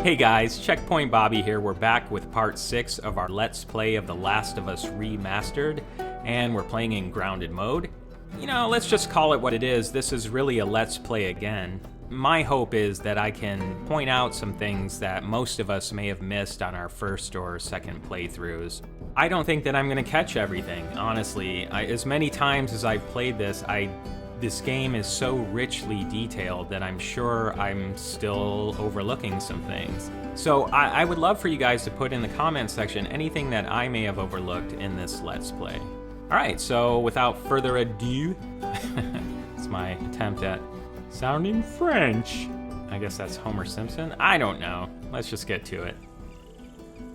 Hey guys, Checkpoint Bobby here. We're back with part 6 of our Let's Play of The Last of Us Remastered, and we're playing in grounded mode. You know, let's just call it what it is. This is really a Let's Play again. My hope is that I can point out some things that most of us may have missed on our first or second playthroughs. I don't think that I'm going to catch everything, honestly. As many times as I've played this, this game is so richly detailed that I'm sure I'm still overlooking some things. So I would love for you guys to put in the comments section anything that I may have overlooked in this Let's Play. Alright, so without further ado, it's my attempt at sounding French. I guess that's Homer Simpson? I don't know. Let's just get to it.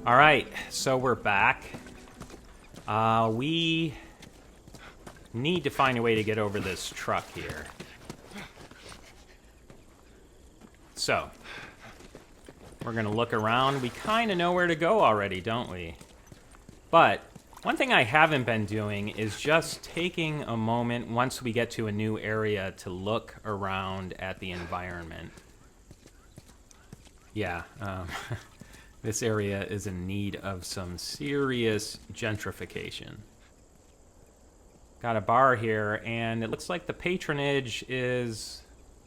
Alright, so we're back. We need to find a way to get over this truck here. So, we're gonna look around. We kind of know where to go already, don't we? But one thing I haven't been doing is just taking a moment once we get to a new area to look around at the environment. Yeah, this area is in need of some serious gentrification. Got a bar here, and it looks like the patronage is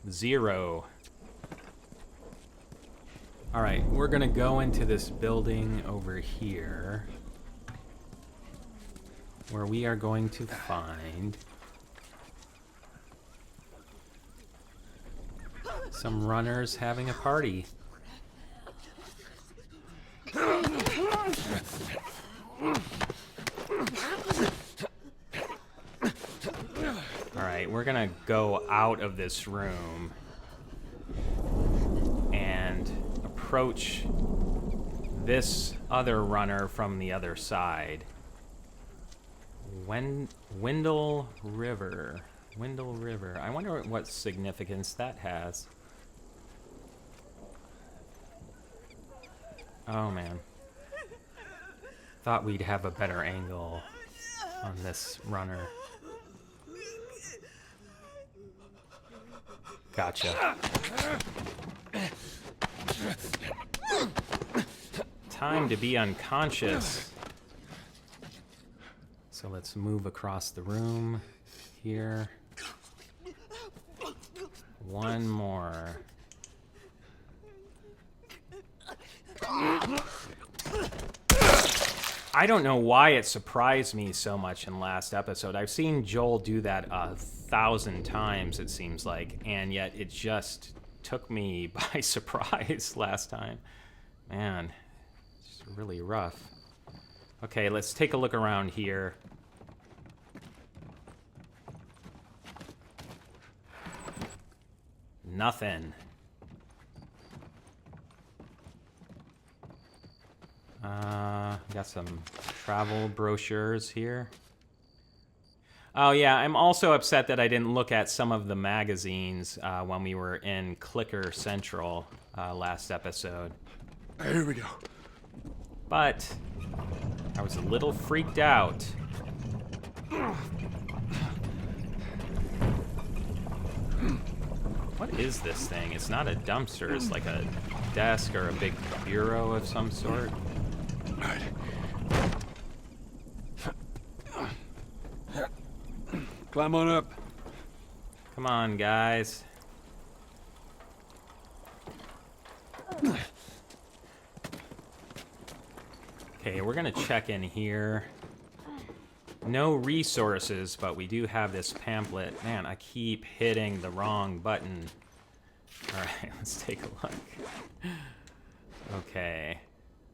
0. Alright, we're gonna go into this building over here, where we are going to find some runners having a party. Alright, we're gonna go out of this room and approach this other runner from the other side. Windle River. Windle River. I wonder what significance that has. Oh man. Thought we'd have a better angle on this runner. Gotcha. Time to be unconscious. So let's move across the room here. One more. I don't know why it surprised me so much in last episode. I've seen Joel do that 1,000 times, it seems like, and yet it just took me by surprise last time. Man, it's really rough. Okay, let's take a look around here. Nothing. Got some travel brochures here. Oh yeah, I'm also upset that I didn't look at some of the magazines when we were in Clicker Central last episode. Here we go. But I was a little freaked out. What is this thing? It's not a dumpster. It's like a desk or a big bureau of some sort. All right. Climb on up. Come on, guys. Okay, we're gonna check in here. No resources, but we do have this pamphlet. Man, I keep hitting the wrong button. Alright, let's take a look. Okay.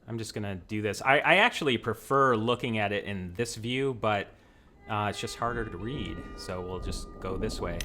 I'm just gonna do this. I actually prefer looking at it in this view, but it's just harder to read, so we'll just go this way.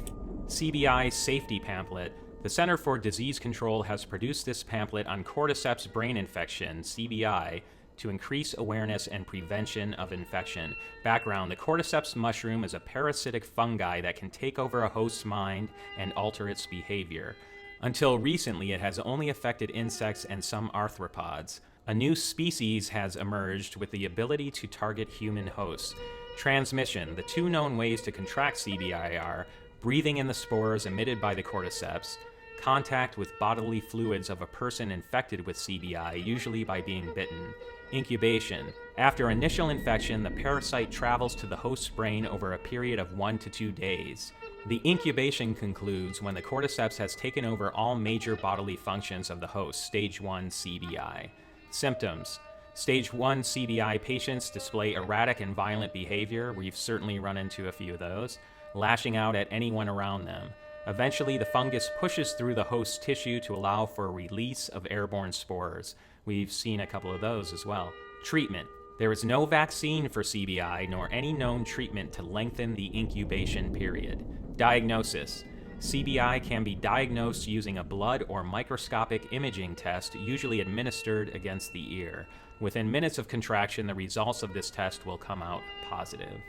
CBI Safety Pamphlet. The Center for Disease Control has produced this pamphlet on cordyceps brain infection, CBI, to increase awareness and prevention of infection. Background: the cordyceps mushroom is a parasitic fungi that can take over a host's mind and alter its behavior. Until recently, it has only affected insects and some arthropods. A new species has emerged with the ability to target human hosts. Transmission: the two known ways to contract CBI are breathing in the spores emitted by the cordyceps, Contact with bodily fluids of a person infected with CBI, usually by being bitten. Incubation. After initial infection, the parasite travels to the host's brain over a period of 1 to 2 days. The incubation concludes when the cordyceps has taken over all major bodily functions of the host, stage 1 CBI. Symptoms. Stage 1 CBI patients display erratic and violent behavior. We've certainly run into a few of those. Lashing out at anyone around them. Eventually, the fungus pushes through the host's tissue to allow for release of airborne spores. We've seen a couple of those as well. Treatment. There is no vaccine for CBI, nor any known treatment to lengthen the incubation period. Diagnosis. CBI can be diagnosed using a blood or microscopic imaging test, usually administered against the ear. Within minutes of contraction, the results of this test will come out positive.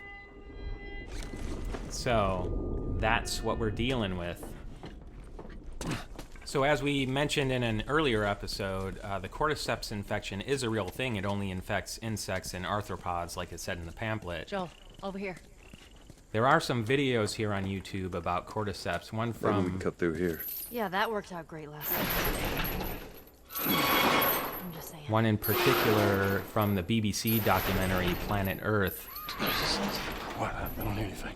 So, that's what we're dealing with. So as we mentioned in an earlier episode, the cordyceps infection is a real thing. It only infects insects and arthropods, like it said in the pamphlet. Joel, over here. There are some videos here on YouTube about cordyceps. One from... Maybe we can cut through here. Yeah, that worked out great last time. I'm just saying. One in particular from the BBC documentary Planet Earth. What? I don't hear anything.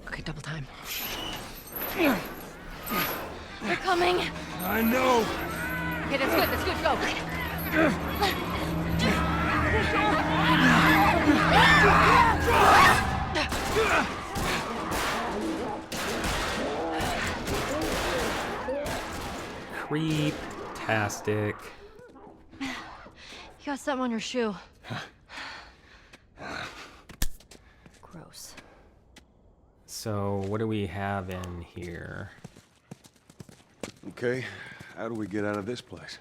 Okay, double time. They're coming. I know. Okay, that's good, go. Creep-tastic. You got something on your shoe. Gross. So, what do we have in here? Okay, how do we get out of this place?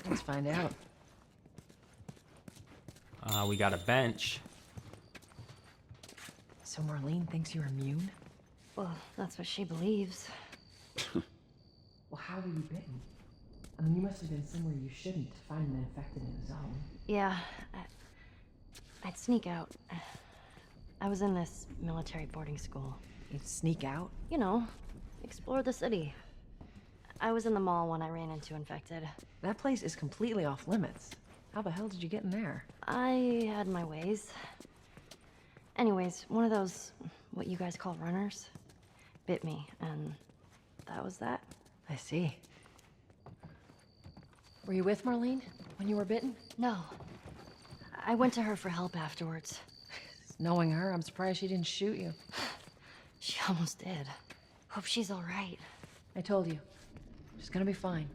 Let's find out. We got a bench. So Marlene thinks you're immune? Well, that's what she believes. Well, how were you bitten? I mean, you must have been somewhere you shouldn't to find an infected in a zone. Yeah, I'd sneak out. I was in this military boarding school. You'd sneak out? You know, explore the city. I was in the mall when I ran into infected. That place is completely off limits. How the hell did you get in there? I had my ways. Anyways, one of those, what you guys call runners, bit me, and that was that. I see. Were you with Marlene when you were bitten? No. I went to her for help afterwards. Knowing her, I'm surprised she didn't shoot you. She almost did. Hope she's all right. I told you. She's gonna be fine.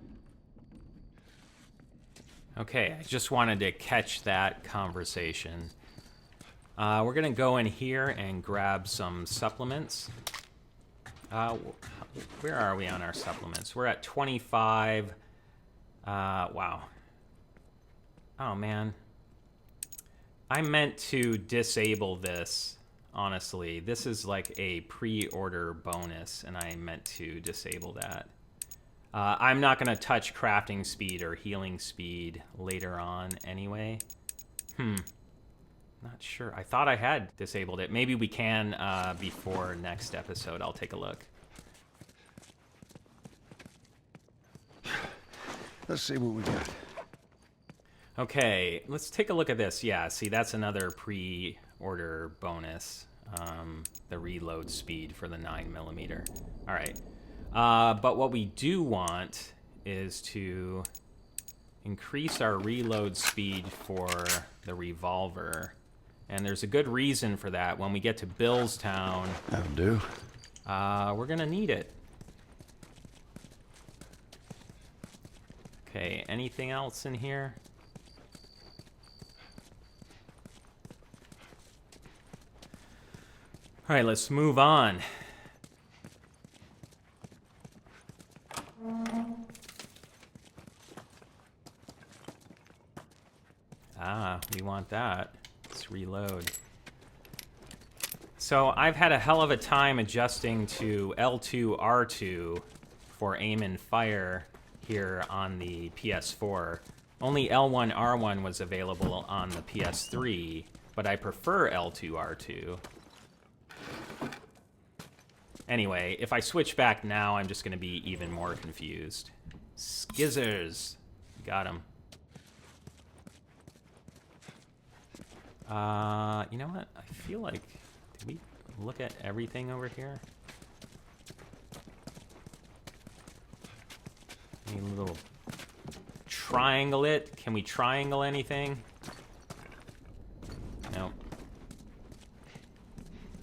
Okay, I just wanted to catch that conversation. We're gonna go in here and grab some supplements. Where are we on our supplements? We're at 25. Wow. Oh, man. I meant to disable this, honestly. This is like a pre-order bonus, and I meant to disable that. I'm not going to touch crafting speed or healing speed later on anyway. Not sure. I thought I had disabled it. Maybe we can before next episode. I'll take a look. Let's see what we got. Okay, let's take a look at this. Yeah, see, that's another pre-order bonus. The reload speed for the 9mm. All right. But what we do want is to increase our reload speed for the revolver. And there's a good reason for that. When we get to Billstown, That'll do. we're gonna need it. Okay, anything else in here? All right, let's move on. We want that. Let's reload. So I've had a hell of a time adjusting to L2, R2 for aim and fire here on the PS4. Only L1, R1 was available on the PS3, but I prefer L2, R2. Anyway, if I switch back now, I'm just going to be even more confused. Skizzers. Got him. You know what? I feel like... Did we look at everything over here? Any little... Triangle it? Can we triangle anything? No.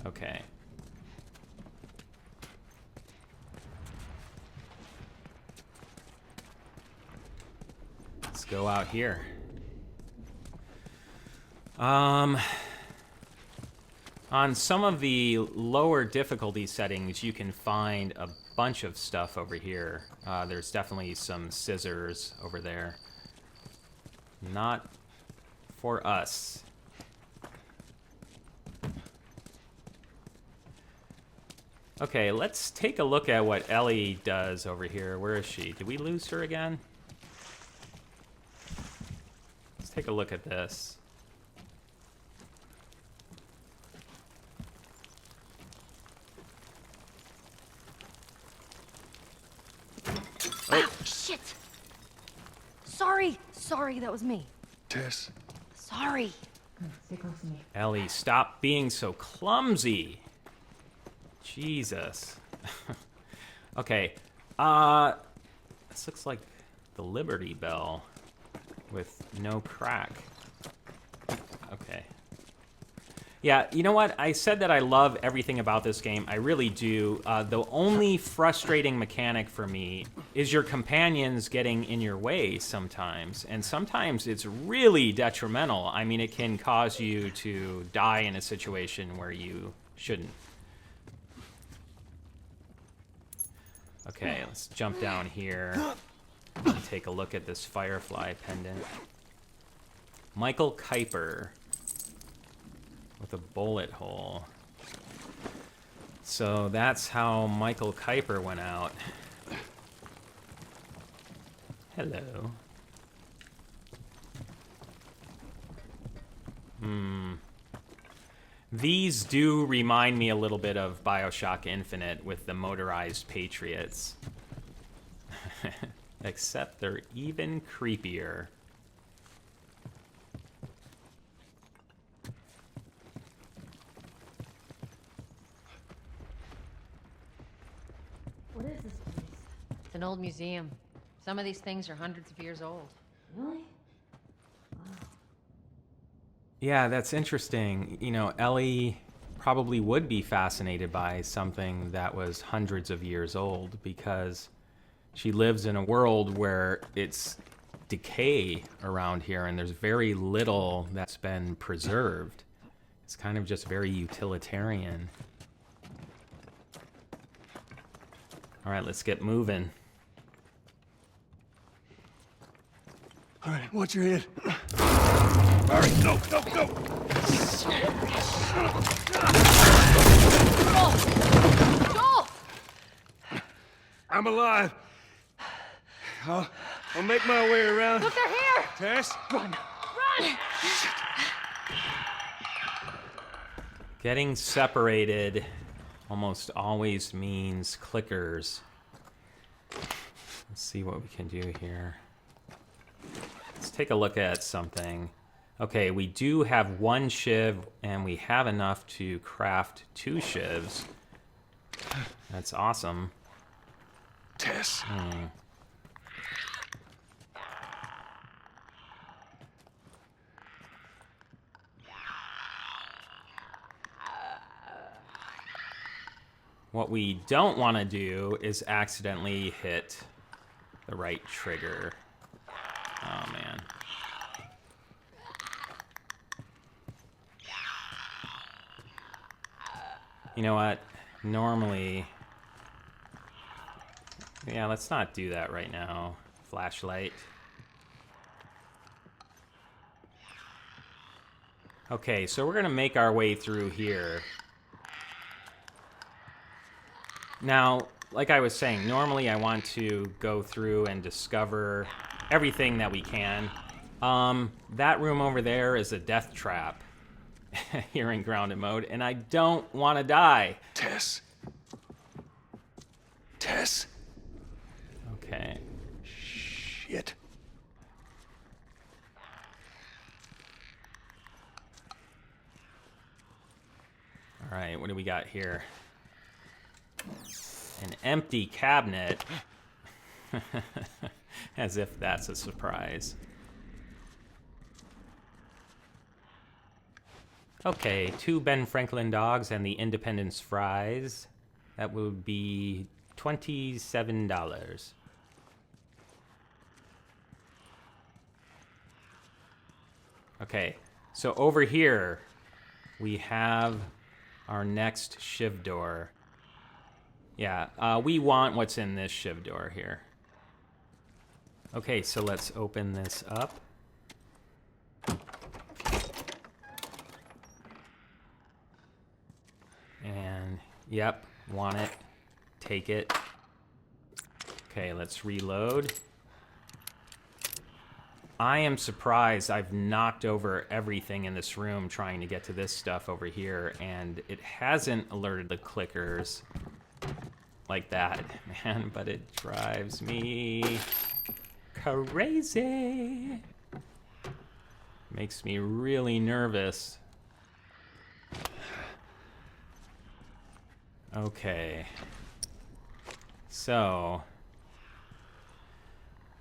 Okay. Let's go out here. On some of the lower difficulty settings, you can find a bunch of stuff over here. There's definitely some scissors over there. Not for us. Okay, let's take a look at what Ellie does over here. Where is she? Did we lose her again? Let's take a look at this. Oh, shit! Sorry, that was me. Tess. Sorry. Stay close to me. Ellie, stop being so clumsy. Jesus. Okay. This looks like the Liberty Bell with no crack. Okay. Yeah, you know what? I said that I love everything about this game. I really do. The only frustrating mechanic for me is your companions getting in your way sometimes. And sometimes it's really detrimental. I mean, it can cause you to die in a situation where you shouldn't. Okay, let's jump down here and take a look at this Firefly pendant. Michael Kuiper with a bullet hole. So that's how Michael Kuiper went out. Hello. These do remind me a little bit of BioShock Infinite with the motorized Patriots. Except they're even creepier. What is this place? It's an old museum. Some of these things are hundreds of years old. Really? Yeah, that's interesting. You know, Ellie probably would be fascinated by something that was hundreds of years old because she lives in a world where it's decay around here and there's very little that's been preserved. It's kind of just very utilitarian. All right, let's get moving. All right, watch your head. All right, go. Joel! I'm alive. I'll make my way around. Look, they're here! Tess? Run! Getting separated almost always means clickers. Let's see what we can do here. Let's take a look at something. Okay, we do have one Shiv, and we have enough to craft 2 Shivs. That's awesome. Tess. What we don't want to do is accidentally hit the right trigger. Oh, man. You know what? Normally... Yeah, let's not do that right now. Flashlight. Okay, so we're going to make our way through here. Now, like I was saying, normally I want to go through and discover everything that we can. That room over there is a death trap here in grounded mode, and I don't want to die. Tess. Tess. Okay. Shit. All right, what do we got here? An empty cabinet. As if that's a surprise. Okay, 2 Ben Franklin dogs and the Independence fries. That would be $27. Okay, so over here we have our next Shiv door. Yeah, we want what's in this Shiv door here. Okay, so let's open this up. And, yep, want it. Take it. Okay, let's reload. I am surprised I've knocked over everything in this room trying to get to this stuff over here, and it hasn't alerted the clickers like that, man, but it drives me crazy. Makes me really nervous. Okay. So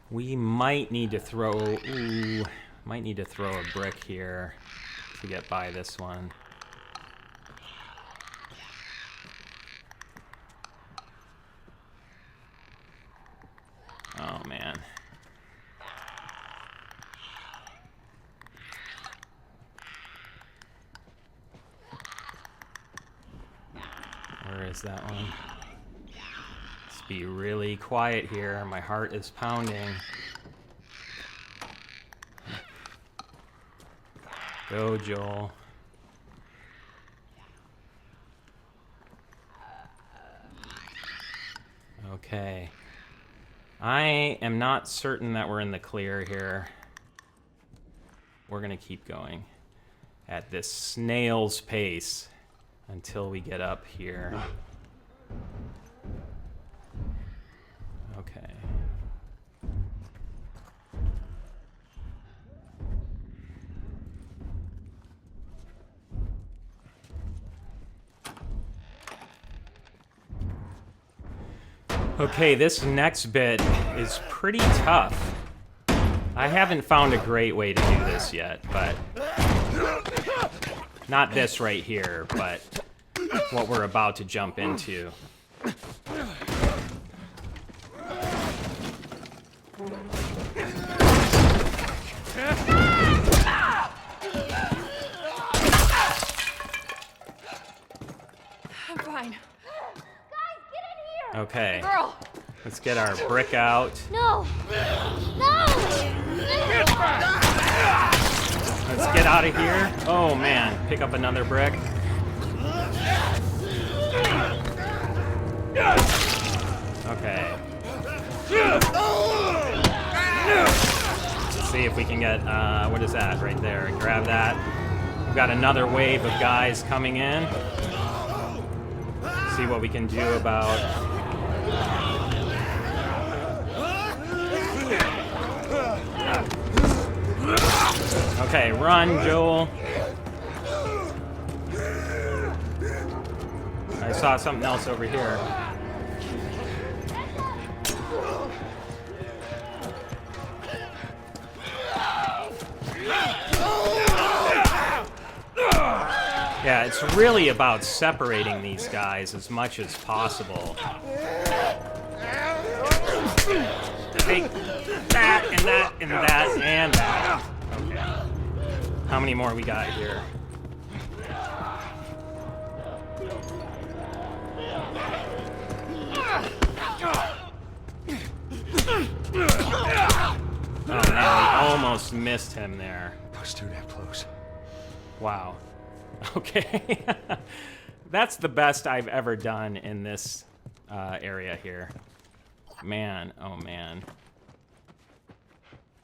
we might need to throw a brick here to get by this one. Oh man. Where is that one? Let's be really quiet here. My heart is pounding. Go, Joel. Okay. I am not certain that we're in the clear here. We're gonna keep going at this snail's pace until we get up here. Okay. Okay, this next bit is pretty tough. I haven't found a great way to do this yet, but not this right here, but what we're about to jump into. I'm fine. Okay, Girl! let's get our brick out. No! No! Let's get out of here. Oh man, pick up another brick. Okay. Let's see if we can get, what is that right there? Grab that. We've got another wave of guys coming in. See what we can do about... Okay, run, Joel. I saw something else over here. Yeah, it's really about separating these guys as much as possible. Take that, and that, and that, and that. Okay. How many more we got here? Oh man, we almost missed him there. I was too damn close. Wow. Okay. That's the best I've ever done in this area here. Man, oh man.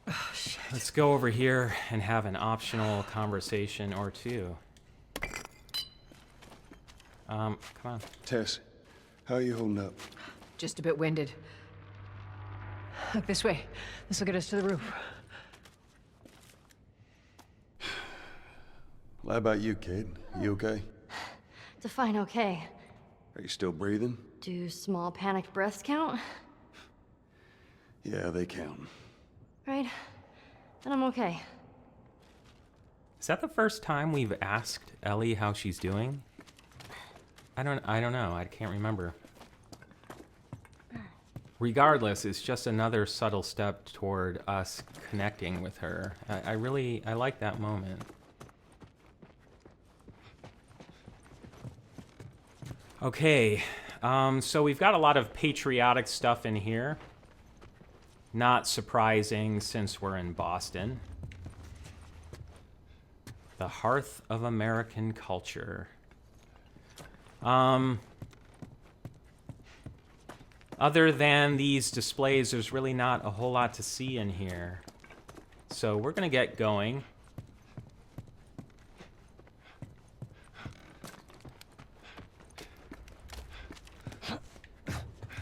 Oh, shit. Let's go over here and have an optional conversation or two. Come on. Tess, how are you holding up? Just a bit winded. Look this way. This will get us to the roof. Well, how about you, kid? You okay? Define okay. Are you still breathing? Do small panicked breaths count? Yeah, they count. Right? Then I'm okay. Is that the first time we've asked Ellie how she's doing? I don't know. I can't remember. Regardless, it's just another subtle step toward us connecting with her. I like that moment. Okay, so we've got a lot of patriotic stuff in here. Not surprising since we're in Boston. The hearth of American culture. Other than these displays, there's really not a whole lot to see in here. So we're gonna get going. And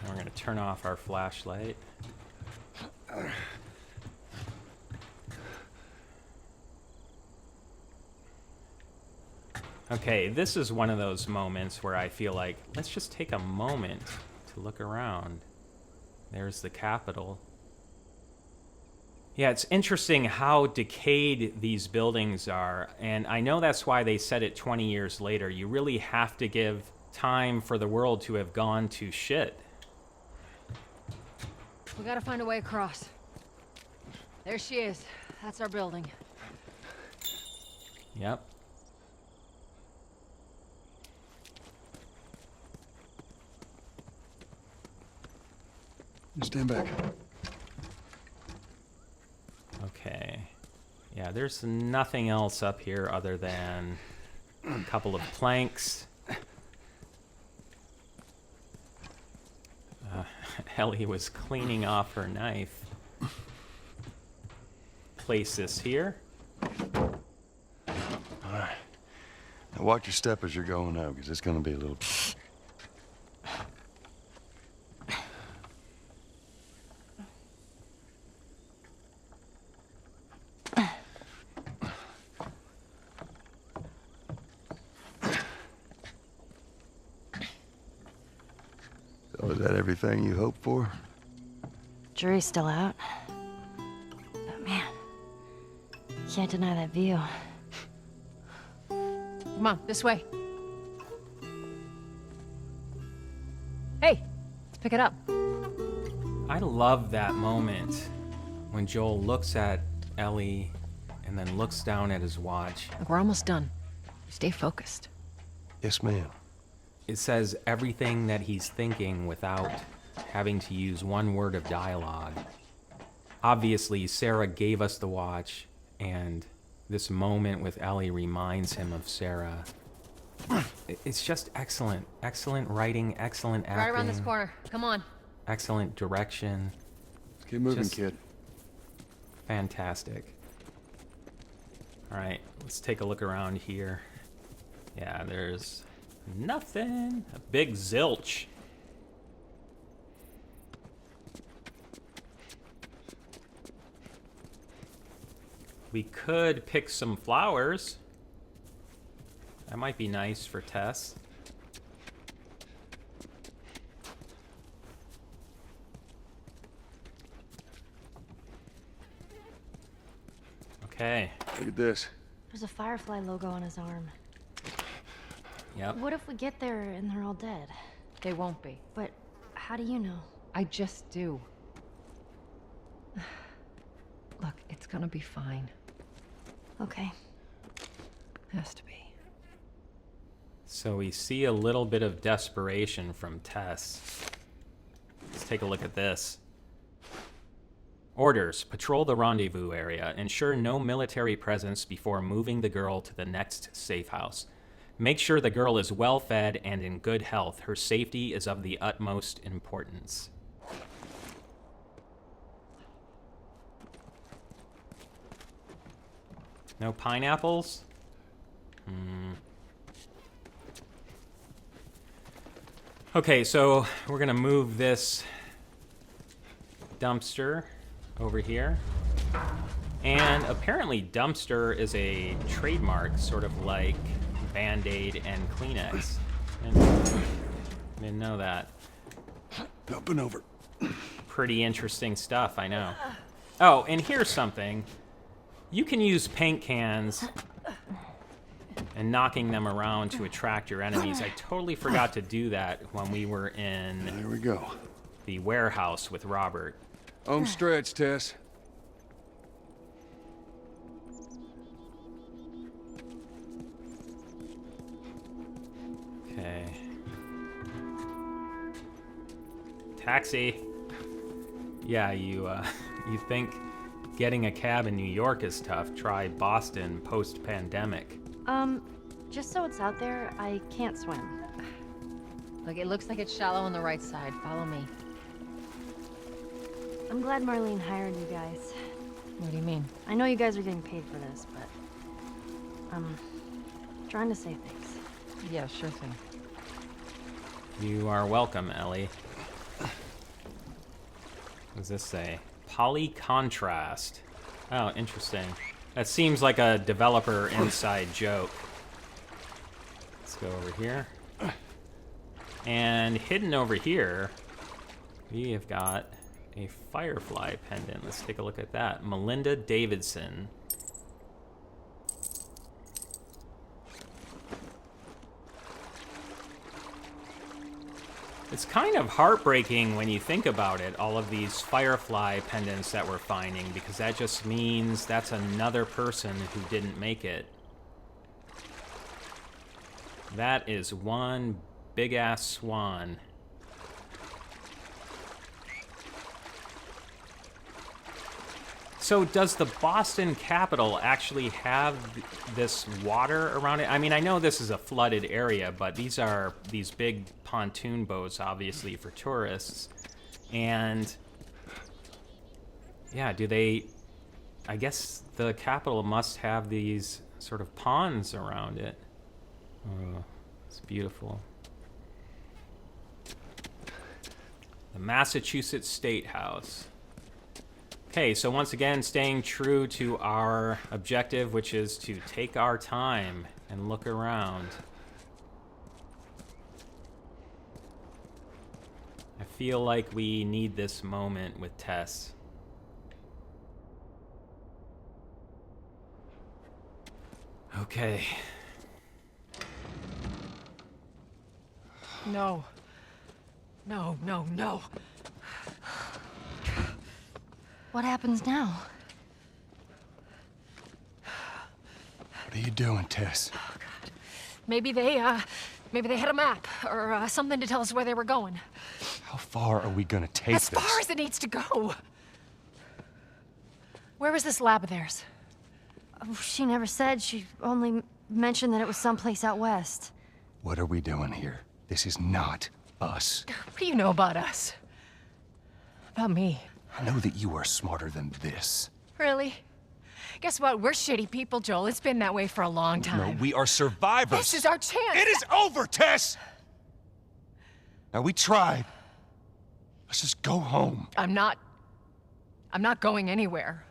we're gonna turn off our flashlight. Okay, this is one of those moments where I feel like, let's just take a moment to look around. There's the Capitol. Yeah, it's interesting how decayed these buildings are, and I know that's why they said it 20 years later. You really have to give time for the world to have gone to shit. We gotta find a way across. There she is. That's our building. Yep. Stand back. Okay. Yeah, there's nothing else up here other than a couple of planks. Ellie was cleaning off her knife. Place this here. All right. Now watch your step as you're going out, because it's going to be a little... So is that everything you hoped for? Jury's still out. But man, can't deny that view. Come on, this way. Hey, let's pick it up. I love that moment when Joel looks at Ellie and then looks down at his watch. Look, we're almost done. Stay focused. Yes, ma'am. It says everything that he's thinking without having to use one word of dialogue. Obviously, Sarah gave us the watch, and this moment with Ellie reminds him of Sarah. It's just excellent. Excellent writing, excellent acting. Right around this corner. Come on. Excellent direction. Let's keep moving, Just- kid. Fantastic. All right, let's take a look around here. Yeah, there's nothing. A big zilch. We could pick some flowers. That might be nice for Tess. Okay. Look at this. There's a Firefly logo on his arm. Yep. What if we get there and they're all dead? They won't be. But how do you know? I just do. Look, it's gonna be fine. Okay. Has to be. So we see a little bit of desperation from Tess. Let's take a look at this. Orders: patrol the rendezvous area. Ensure no military presence before moving the girl to the next safe house. Make sure the girl is well fed and in good health. Her safety is of the utmost importance. No pineapples? Okay, so we're gonna move this dumpster over here. And apparently dumpster is a trademark, sort of like Band-Aid and Kleenex. Didn't know that. Up and over. Pretty interesting stuff, I know. Oh, and here's something. You can use paint cans and knocking them around to attract your enemies. I totally forgot to do that when we were in There we go. the warehouse with Robert. Home stretch, Tess. Okay. Taxi. Yeah, you think getting a cab in New York is tough. Try Boston post-pandemic. Just so it's out there, I can't swim. Look, it looks like it's shallow on the right side. Follow me. I'm glad Marlene hired you guys. What do you mean? I know you guys are getting paid for this, but I'm trying to save things. Yeah, sure thing. You are welcome, Ellie. What does this say? Polycontrast. Oh, interesting. That seems like a developer inside joke. Let's go over here. And hidden over here, we have got a firefly pendant. Let's take a look at that. Melinda Davidson. It's kind of heartbreaking when you think about it, all of these firefly pendants that we're finding, because that just means that's another person who didn't make it. That is one big-ass swan. So does the Boston Capitol actually have this water around it? I mean, I know this is a flooded area, but these are these big pontoon boats, obviously, for tourists. And yeah, do they... I guess the Capitol must have these sort of ponds around it. Oh, it's beautiful. The Massachusetts State House. Okay, so once again, staying true to our objective, which is to take our time and look around. I feel like we need this moment with Tess. Okay. No. No, no, no. What happens now? What are you doing, Tess? Oh, God. Maybe they had a map or something to tell us where they were going. How far are we gonna take As this? far as it needs to go. Where was this lab of theirs? Oh, she never said. She only mentioned that it was someplace out west. What are we doing here? This is not us. What do you know about us? About me? I know that you are smarter than this. Really? Guess what? We're shitty people, Joel. It's been that way for a long time. No, we are survivors. This is our chance. It is over, Tess! Now, we tried. Let's just go home. I'm not going anywhere.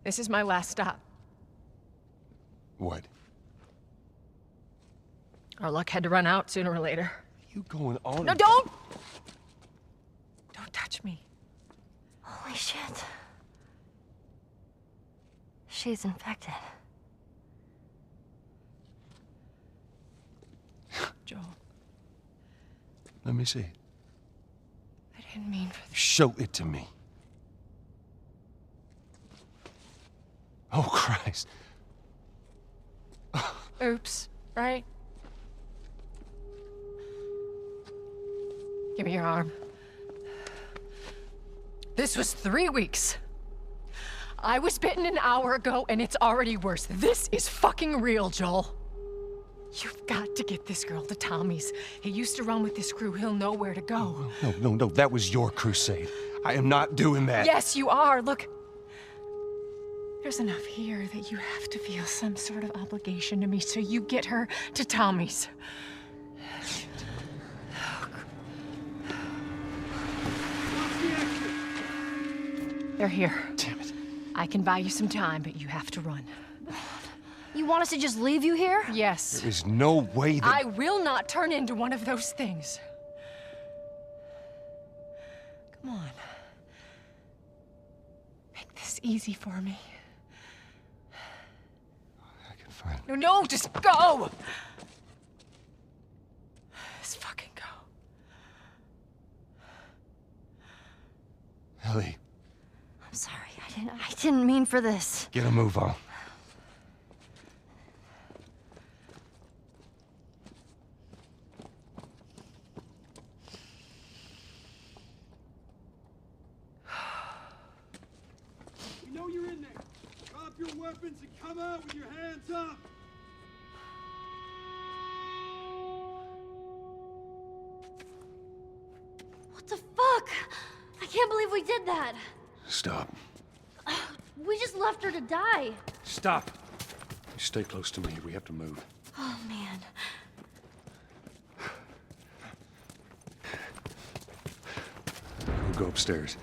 This is my last stop. What? Our luck had to run out sooner or later. You going on? No, don't! Don't touch me. Holy shit. She's infected. Joel, Let me see. I didn't mean for this. Show it to me. Oh, Christ. Oops, right? Give me your arm. This was 3 weeks. I was bitten an hour ago, and it's already worse. This is fucking real, Joel. You've got to get this girl to Tommy's. He used to run with this crew. He'll know where to go. No. That was your crusade. I am not doing that. Yes, you are. Look. There's enough here that you have to feel some sort of obligation to me, so you get her to Tommy's. They're here. Damn it. I can buy you some time, but you have to run. You want us to just leave you here? Yes. There's no way that... I will not turn into one of those things. Come on. Make this easy for me. I can find... No, just go! Just fucking go. Ellie, I'm sorry, I didn't mean for this. get a move on. We know you're in there. Drop your weapons and come out with your hands up. What the fuck? I can't believe we did that. Stop. We just left her to die. Stop. Stay close to me. We have to move. Oh, man. We'll go upstairs.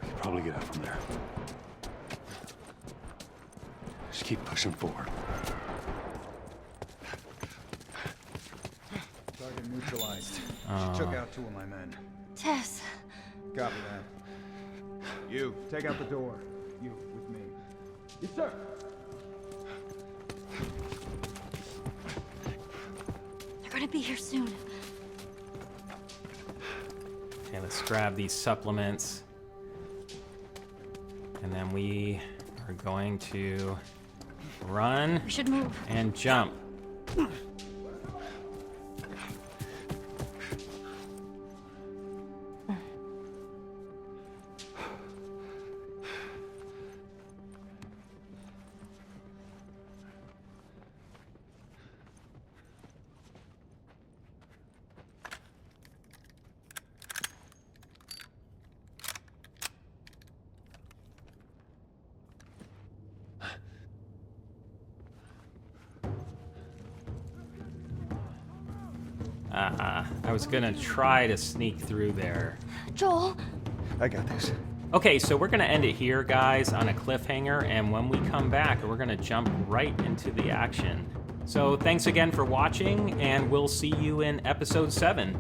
You'll probably get out from there. Just keep pushing forward. Target neutralized. She took out 2 of my men. Tess. Copy that. You, take out the door. You, with me. Yes, sir. They're gonna be here soon. Okay, let's grab these supplements. And then we are going to run We should move. and jump. I was gonna try to sneak through there. Joel, I got this. Okay, so we're gonna end it here, guys, on a cliffhanger, and when we come back, we're gonna jump right into the action. So thanks again for watching, and we'll see you in episode 7.